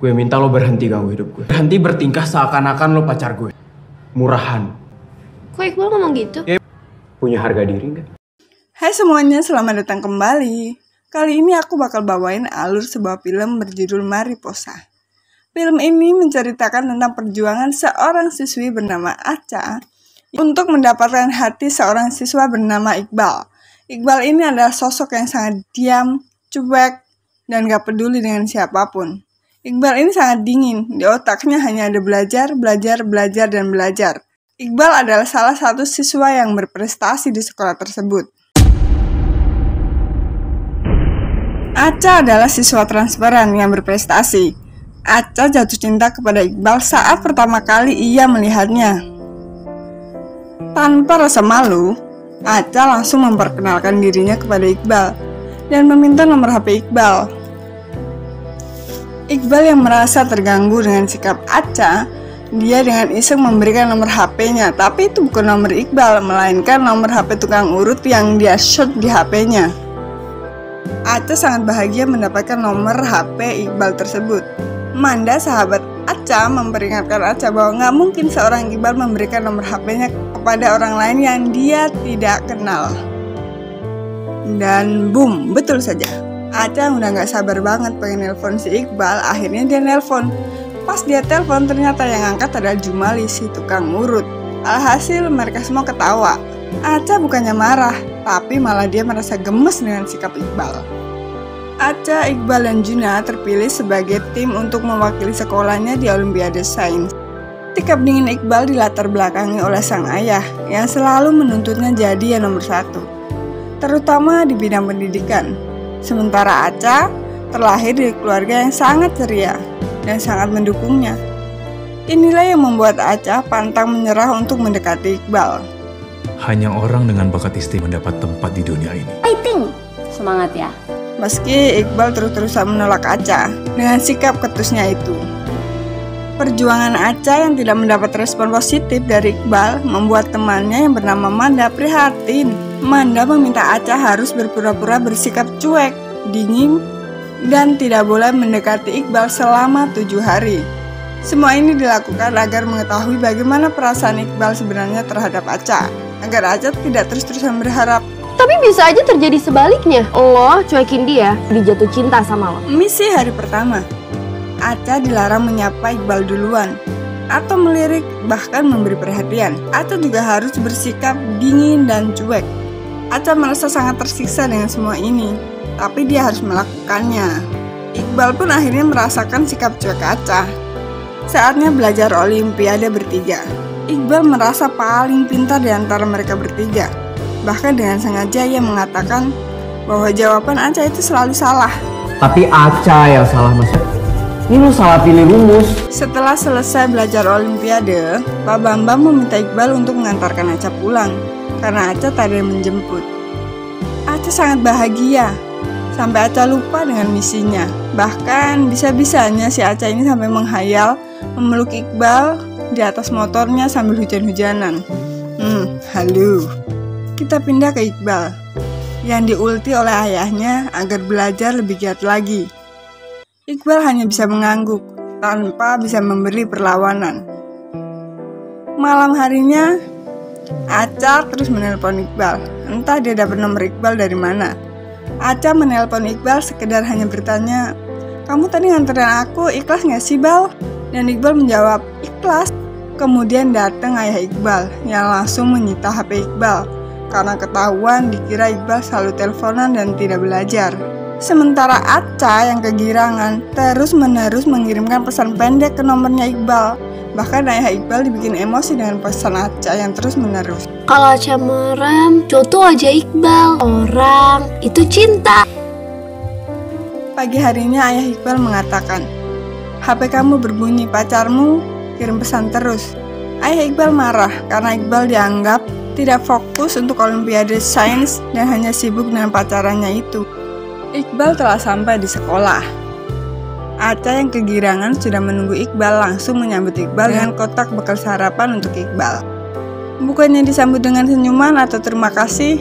Gue minta lo berhenti ganggu hidup gue. Berhenti bertingkah seakan-akan lo pacar gue. Murahan. Kok Iqbal ngomong gitu? Punya harga diri nggak? Hai semuanya, selamat datang kembali. Kali ini aku bakal bawain alur sebuah film berjudul Mariposa. Film ini menceritakan tentang perjuangan seorang siswi bernama Acha untuk mendapatkan hati seorang siswa bernama Iqbal. Iqbal ini adalah sosok yang sangat diam, cuek, dan gak peduli dengan siapapun. Iqbal ini sangat dingin, di otaknya hanya ada belajar, dan belajar. Iqbal adalah salah satu siswa yang berprestasi di sekolah tersebut. Acha adalah siswa transferan yang berprestasi. Acha jatuh cinta kepada Iqbal saat pertama kali ia melihatnya. Tanpa rasa malu, Acha langsung memperkenalkan dirinya kepada Iqbal dan meminta nomor HP Iqbal. Iqbal yang merasa terganggu dengan sikap Acha, dia dengan iseng memberikan nomor HP-nya, tapi itu bukan nomor Iqbal, melainkan nomor HP tukang urut yang dia shot di HP-nya. Acha sangat bahagia mendapatkan nomor HP Iqbal tersebut. Manda, sahabat Acha, memperingatkan Acha bahwa nggak mungkin seorang Iqbal memberikan nomor HP-nya kepada orang lain yang dia tidak kenal. Dan boom, betul saja. Acha udah gak sabar banget pengen nelpon si Iqbal, akhirnya dia nelpon. Pas dia telepon ternyata yang angkat adalah Jumali, si tukang urut. Alhasil mereka semua ketawa. Acha bukannya marah, tapi malah dia merasa gemes dengan sikap Iqbal. Acha, Iqbal, dan Juna terpilih sebagai tim untuk mewakili sekolahnya di Olimpiade Sains. Sikap dingin Iqbal dilatar belakangi oleh sang ayah yang selalu menuntutnya jadi yang nomor satu, terutama di bidang pendidikan. Sementara Acha terlahir dari keluarga yang sangat ceria dan sangat mendukungnya. Inilah yang membuat Acha pantang menyerah untuk mendekati Iqbal. Hanya orang dengan bakat istimewa mendapat tempat di dunia ini. Fighting! Semangat ya. Meski Iqbal terus-terusan menolak Acha dengan sikap ketusnya itu. Perjuangan Acha yang tidak mendapat respon positif dari Iqbal membuat temannya yang bernama Manda prihatin. Manda meminta Acha harus berpura-pura bersikap cuek, dingin, dan tidak boleh mendekati Iqbal selama 7 hari. Semua ini dilakukan agar mengetahui bagaimana perasaan Iqbal sebenarnya terhadap Acha, agar Acha tidak terus-terusan berharap. Tapi bisa aja terjadi sebaliknya. Lo cuekin dia jatuh cinta sama lo. Misi hari pertama, Acha dilarang menyapa Iqbal duluan atau melirik, bahkan memberi perhatian. Acha juga harus bersikap dingin dan cuek. Acha merasa sangat tersiksa dengan semua ini, tapi dia harus melakukannya. Iqbal pun akhirnya merasakan sikap cuek Acha. Saatnya belajar Olimpiade bertiga. Iqbal merasa paling pintar di antara mereka bertiga. Bahkan dengan sengaja ia mengatakan bahwa jawaban Acha itu selalu salah. Tapi Acha yang salah, Mas. Ini lu salah pilih rumus. Setelah selesai belajar Olimpiade, Pak Bambang meminta Iqbal untuk mengantarkan Acha pulang karena Acha tak ada yang menjemput. Acha sangat bahagia, sampai Acha lupa dengan misinya. Bahkan bisa-bisanya si Acha ini sampai menghayal memeluk Iqbal di atas motornya sambil hujan-hujanan. Halu. Kita pindah ke Iqbal, yang diulti oleh ayahnya agar belajar lebih giat lagi. Iqbal hanya bisa mengangguk, tanpa bisa memberi perlawanan. Malam harinya, Acha terus menelpon Iqbal. Entah dia dapat nomor Iqbal dari mana. Acha menelpon Iqbal sekedar hanya bertanya, "Kamu tadi nganterin aku, ikhlas gak sih, Bal?" Dan Iqbal menjawab, "Ikhlas." Kemudian datang ayah Iqbal yang langsung menyita HP Iqbal karena ketahuan dikira Iqbal selalu teleponan dan tidak belajar. Sementara Acha yang kegirangan terus-menerus mengirimkan pesan pendek ke nomornya Iqbal. Bahkan ayah Iqbal dibikin emosi dengan pesan Acha yang terus-menerus. Kalau Acha merem, jodoh aja Iqbal. Orang itu cinta. Pagi harinya ayah Iqbal mengatakan, "HP kamu berbunyi, pacarmu kirim pesan terus." Ayah Iqbal marah karena Iqbal dianggap tidak fokus untuk Olimpiade Sains dan hanya sibuk dengan pacarannya itu. Iqbal telah sampai di sekolah. Acha yang kegirangan sudah menunggu Iqbal langsung menyambut Iqbal dengan kotak bekal sarapan untuk Iqbal. Bukannya disambut dengan senyuman atau terima kasih,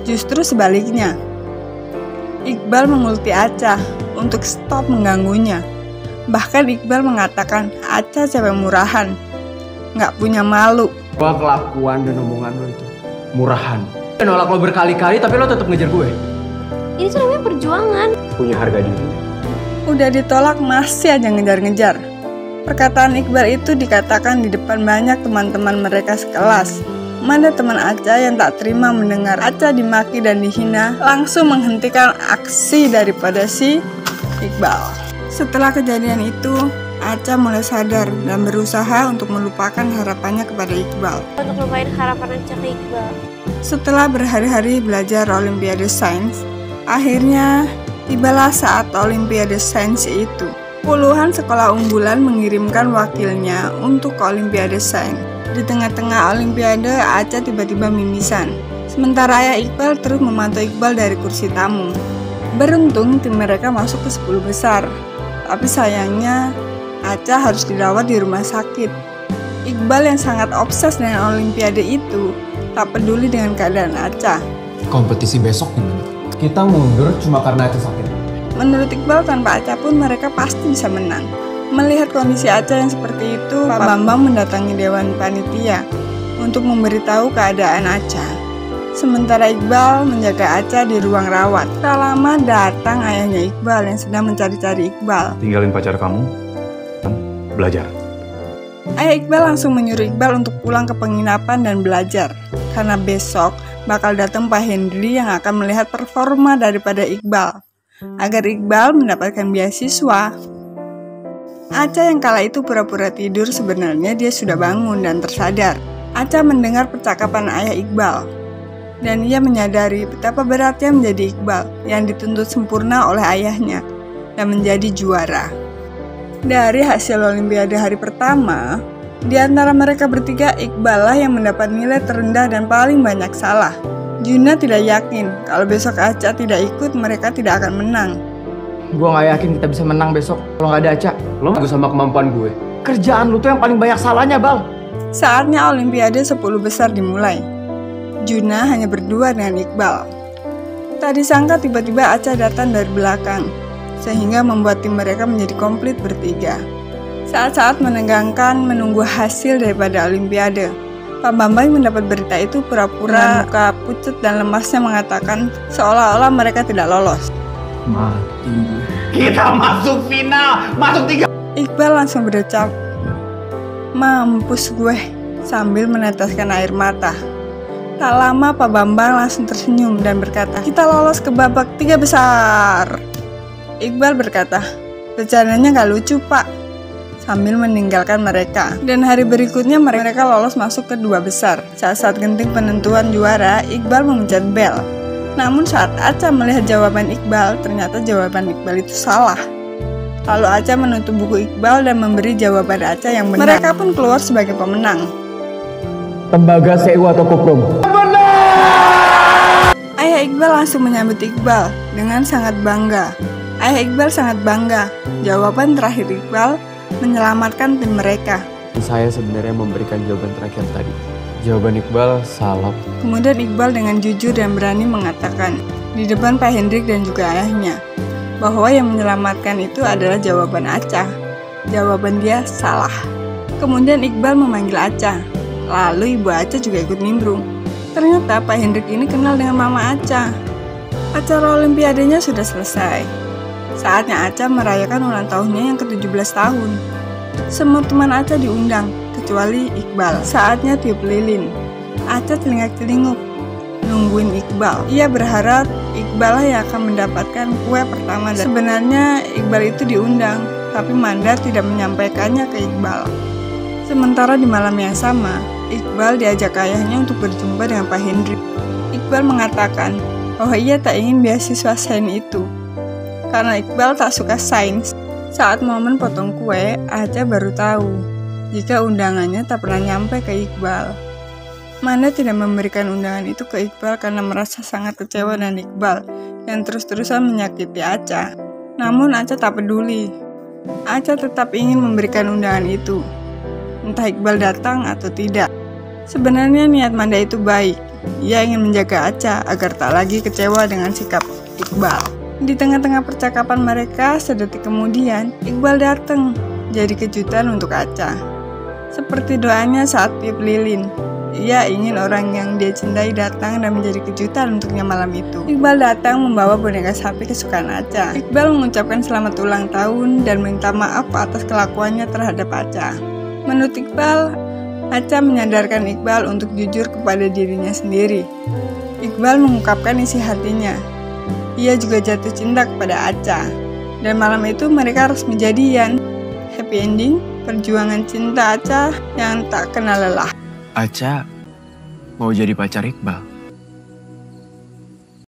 justru sebaliknya. Iqbal mengulti Acha untuk stop mengganggunya. Bahkan Iqbal mengatakan Aca cewek murahan, nggak punya malu. Gua kelakuan dan omongan lo itu murahan. Nolak lo berkali-kali tapi lo tetap ngejar gue. Ini tuh namanya perjuangan. Punya harga diri. Udah ditolak masih aja ngejar-ngejar. Perkataan Iqbal itu dikatakan di depan banyak teman-teman mereka sekelas. Mana teman Aca yang tak terima mendengar Aca dimaki dan dihina, langsung menghentikan aksi daripada si Iqbal. Setelah kejadian itu, Aca mulai sadar dan berusaha untuk melupakan harapannya kepada Iqbal. Untuk lupain harapan Aca ke Iqbal. Setelah berhari-hari belajar Olimpiade Sains, akhirnya tibalah saat Olimpiade Sains itu. Puluhan sekolah unggulan mengirimkan wakilnya untuk ke Olimpiade Sains. Di tengah-tengah Olimpiade, Aca tiba-tiba mimisan. Sementara ayah Iqbal terus memantau Iqbal dari kursi tamu. Beruntung tim mereka masuk ke 10 besar. Tapi sayangnya, Aca harus dirawat di rumah sakit. Iqbal yang sangat obses dengan Olimpiade itu tak peduli dengan keadaan Aca. Kompetisi besok gimana? Kita mundur cuma karena Aca sakit. Menurut Iqbal, tanpa Aca pun mereka pasti bisa menang. Melihat kondisi Aca yang seperti itu, Pak Bambang mendatangi Dewan Panitia untuk memberitahu keadaan Aca. Sementara Iqbal menjaga Aca di ruang rawat. Tak lama datang ayahnya Iqbal yang sedang mencari-cari Iqbal. Tinggalin pacar kamu, belajar. Ayah Iqbal langsung menyuruh Iqbal untuk pulang ke penginapan dan belajar. Karena besok bakal datang Pak Hendri yang akan melihat performa daripada Iqbal, agar Iqbal mendapatkan beasiswa. Aca yang kala itu pura-pura tidur, sebenarnya dia sudah bangun dan tersadar. Aca mendengar percakapan ayah Iqbal, dan ia menyadari betapa beratnya menjadi Iqbal yang dituntut sempurna oleh ayahnya dan menjadi juara. Dari hasil Olimpiade hari pertama, di antara mereka bertiga, Iqbal lah yang mendapat nilai terendah dan paling banyak salah. Juna tidak yakin kalau besok Aca tidak ikut, mereka tidak akan menang. Gue gak yakin kita bisa menang besok kalau gak ada Aca. Lo bagus sama kemampuan gue. Kerjaan lu tuh yang paling banyak salahnya, Bal. Saatnya Olimpiade 10 besar dimulai. Juna hanya berdua dengan Iqbal. Tak disangka tiba-tiba Aca datang dari belakang, sehingga membuat tim mereka menjadi komplit bertiga. Saat-saat menegangkan menunggu hasil daripada Olimpiade, Pak Bambang mendapat berita itu pura-pura muka pucat dan lemasnya mengatakan seolah-olah mereka tidak lolos. Mati gue. Kita masuk final, masuk 3. Iqbal langsung berdecap, mampus gue, sambil meneteskan air mata. Tak lama Pak Bambang langsung tersenyum dan berkata, kita lolos ke babak 3 besar. Iqbal berkata, bercandanya gak lucu Pak, sambil meninggalkan mereka. Dan hari berikutnya mereka lolos masuk ke 2 besar. Saat genting penentuan juara, Iqbal memencet bel. Namun saat Aca melihat jawaban Iqbal, ternyata jawaban Iqbal itu salah. Lalu Aca menutup buku Iqbal dan memberi jawaban Aca yang benar. Mereka pun keluar sebagai pemenang. Tembaga Sewa atau Koprom. Ayah Iqbal langsung menyambut Iqbal dengan sangat bangga. Ayah Iqbal sangat bangga. Jawaban terakhir Iqbal menyelamatkan tim mereka. Saya sebenarnya memberikan jawaban terakhir tadi. Jawaban Iqbal salah. Kemudian Iqbal dengan jujur dan berani mengatakan di depan Pak Hendrik dan juga ayahnya bahwa yang menyelamatkan itu adalah jawaban Aca. Jawaban dia salah. Kemudian Iqbal memanggil Aca. Lalu ibu Aca juga ikut nimbrung. Ternyata Pak Hendrik ini kenal dengan mama Aca. Acara Olimpiadenya sudah selesai. Saatnya Aca merayakan ulang tahunnya yang ke-17 tahun. Semua teman Aca diundang, kecuali Iqbal. Saatnya tiup lilin. Aca telingak-telinguk, nungguin Iqbal. Ia berharap Iqbal lah yang akan mendapatkan kue pertama. Sebenarnya Iqbal itu diundang, tapi Mandar tidak menyampaikannya ke Iqbal. Sementara di malam yang sama, Iqbal diajak ayahnya untuk berjumpa dengan Pak Hendrik. Iqbal mengatakan bahwa ia tak ingin beasiswa sains itu, karena Iqbal tak suka sains. Saat momen potong kue, Aca baru tahu jika undangannya tak pernah nyampe ke Iqbal. Manda tidak memberikan undangan itu ke Iqbal karena merasa sangat kecewa dengan Iqbal yang terus-terusan menyakiti Aca. Namun Aca tak peduli. Aca tetap ingin memberikan undangan itu, entah Iqbal datang atau tidak. Sebenarnya niat Manda itu baik. Ia ingin menjaga Aca agar tak lagi kecewa dengan sikap Iqbal. Di tengah-tengah percakapan mereka, sedetik kemudian, Iqbal datang. Jadi kejutan untuk Acha. Seperti doanya saat tiup lilin. Ia ingin orang yang dia cintai datang dan menjadi kejutan untuknya malam itu. Iqbal datang membawa boneka sapi kesukaan Acha. Iqbal mengucapkan selamat ulang tahun dan minta maaf atas kelakuannya terhadap Acha. Menurut Iqbal, Acha menyadarkan Iqbal untuk jujur kepada dirinya sendiri. Iqbal mengungkapkan isi hatinya. Ia juga jatuh cinta kepada Acha. Dan malam itu mereka resmi jadian. Happy ending, perjuangan cinta Acha yang tak kenal lelah. Acha mau jadi pacar Iqbal.